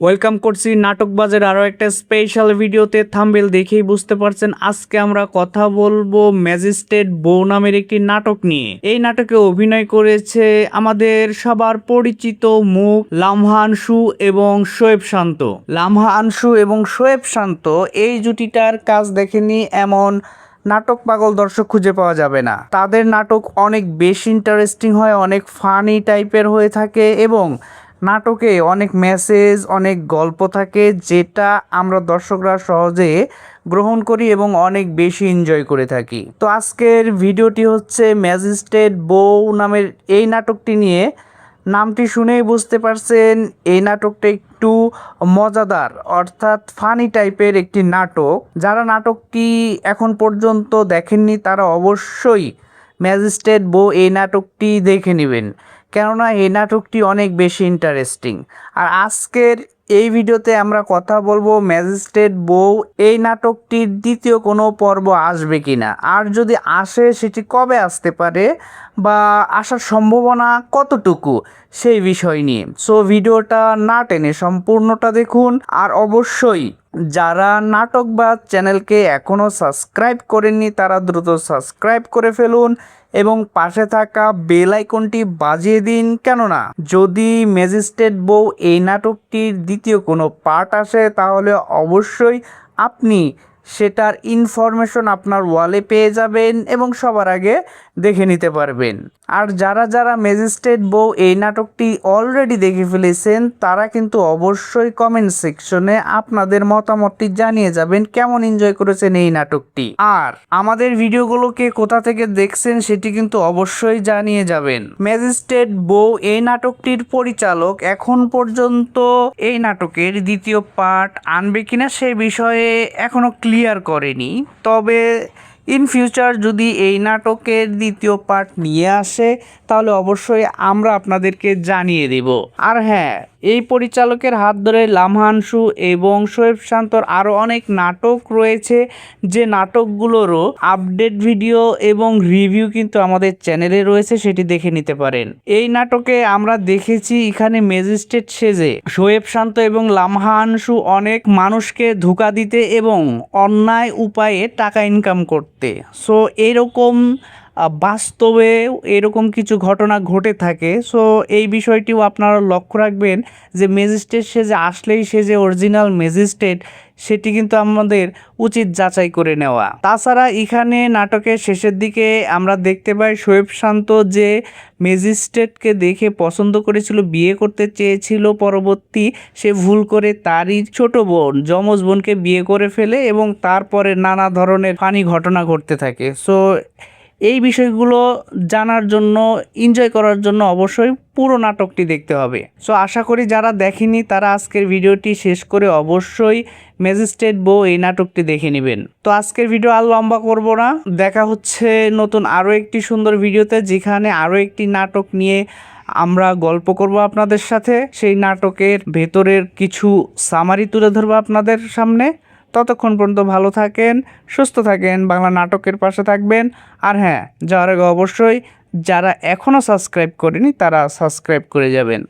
Welcome করছি নাটক বাজের আরও একটা স্পেশাল ভিডিওতে। থাম্বনেল দেখেই বুঝতে পারছেন আজকে আমরা কথা বলবো ম্যাজিস্ট্রেট বউ নামের একটি নাটক নিয়ে। এই নাটকে অভিনয় করেছে আমাদের সবার পরিচিত মুখ লামহা আনসু এবং শোয়েব শান্ত। লামহা আনসু এবং শোয়েব শান্ত এই জুটিটার কাজ দেখেনি এমন নাটক পাগল দর্শক খুঁজে পাওয়া যাবে না। তাদের নাটক অনেক বেশি ইন্টারেস্টিং হয়, অনেক ফানি টাইপের হয়ে থাকে এবং নাটকে অনেক মেসেজ, অনেক গল্প থাকে যেটা আমরা দর্শকরা সহজে গ্রহণ করি এবং অনেক বেশি এনজয় করে থাকি। তো আজকের ভিডিওটি হচ্ছে ম্যাজিস্ট্রেট বউ নামের এই নাটকটি নিয়ে। নামটি শুনেই বুঝতে পারছেন এই নাটকটা একটু মজাদার অর্থাৎ ফানি টাইপের একটি নাটক। যারা নাটকটি এখন পর্যন্ত দেখেননি তারা অবশ্যই ম্যাজিস্ট্রেট বউ এই নাটকটি দেখে নেবেন, কেননা এই নাটকটি অনেক বেশি ইন্টারেস্টিং। আর আজকের এই ভিডিওতে আমরা কথা বলবো ম্যাজিস্ট্রেট বউ এই নাটকটির দ্বিতীয় কোনো পর্ব আসবে কিনা, আর যদি আসে সেটি কবে আসতে পারে বা আসার সম্ভাবনা কতটুকু সেই বিষয় নিয়ে। সো ভিডিওটা না টেনে সম্পূর্ণটা দেখুন। আর অবশ্যই যারা নাটক বা চ্যানেলকে এখনও সাবস্ক্রাইব করেননি তারা দ্রুত সাবস্ক্রাইব করে ফেলুন এবং পাশে থাকা বেল আইকনটি বাজিয়ে দিন, কেননা যদি ম্যাজিস্ট্রেট বউ এই নাটকটির দ্বিতীয় কোনো পার্ট আসে তাহলে অবশ্যই আপনি সেটার ইনফরমেশন আপনার ওয়ালে পেয়ে যাবেন এবং সবার আগে দেখে নিতে পারবেন। আর যারা যারা ম্যাজিস্ট্রেট বউ এই নাটকটি অলরেডি দেখে ফেলেছেন তারা কিন্তু অবশ্যই কমেন্ট সেকশনে আপনাদের মতামতটি জানিয়ে যাবেন কেমন এনজয় করেছেন এই নাটকটি। আর আমাদের ভিডিওগুলোকে কোথা থেকে দেখছেন সেটি কিন্তু অবশ্যই জানিয়ে যাবেন। ম্যাজিস্ট্রেট বউ এই নাটকটির পরিচালক এখন পর্যন্ত এই নাটকের দ্বিতীয় পার্ট আনবে কিনা সে বিষয়ে এখনো ক্লিয়ার করেনি, তবে ইন ফিউচার যদি এই নাটকের দ্বিতীয় পার্ট নিয়ে আসে তাহলে অবশ্যই আমরা আপনাদেরকে জানিয়ে দেব। আর হ্যাঁ, এই পরিচালকের হাত ধরে লামহা আনসু এবং শোয়েব শান্তর আরও অনেক নাটক রয়েছে, যে নাটকগুলোরও আপডেট ভিডিও এবং রিভিউ কিন্তু আমাদের চ্যানেলে রয়েছে, সেটি দেখে নিতে পারেন। এই নাটকে আমরা দেখেছি এখানে ম্যাজিস্ট্রেট সেজে শোয়েব শান্ত এবং লামহা আনসু অনেক মানুষকে ধোঁকা দিতে এবং অন্যায় উপায়ে টাকা ইনকাম করতে। সো এরকম বাস্তবে এরকম কিছু ঘটনা ঘটে থাকে। সো এই বিষয়টিও আপনারা লক্ষ্য রাখবেন যে ম্যাজিস্ট্রেট সেজে আসলেই সে যে অরিজিনাল ম্যাজিস্ট্রেট সেটি কিন্তু আমাদের উচিত যাচাই করে নেওয়া। তাছাড়া এখানে নাটকের শেষের দিকে আমরা দেখতে পাই শোয়েব শান্ত যে ম্যাজিস্ট্রেটকে দেখে পছন্দ করেছিল, বিয়ে করতে চেয়েছিল, পরবর্তী সে ভুল করে তারই ছোট বোন যমজ বোনকে বিয়ে করে ফেলে এবং তারপরে নানা ধরনের ফানি ঘটনা ঘটতে থাকে। সো এই বিষয়গুলো জানার জন্য, এনজয় করার জন্য অবশ্যই পুরো নাটকটি দেখতে হবে। সো আশা করি যারা দেখেনি তারা আজকের ভিডিওটি শেষ করে অবশ্যই ম্যাজিস্ট্রেট বউ এই নাটকটি দেখে নেবেন। তো আজকের ভিডিও আর লম্বা করব না, দেখা হচ্ছে নতুন আরও একটি সুন্দর ভিডিওতে, যেখানে আরও একটি নাটক নিয়ে আমরা গল্প করব আপনাদের সাথে। সেই নাটকের ভেতরের কিছু সামারি তুলে ধরবো আপনাদের সামনে। ততক্ষণ পর্যন্ত ভালো থাকেন, সুস্থ থাকেন, বাংলা নাটকের পাশে থাকবেন। আর হ্যাঁ, যাওয়ার আগে অবশ্যই যারা এখনও সাবস্ক্রাইব করেনি তারা সাবস্ক্রাইব করে যাবেন।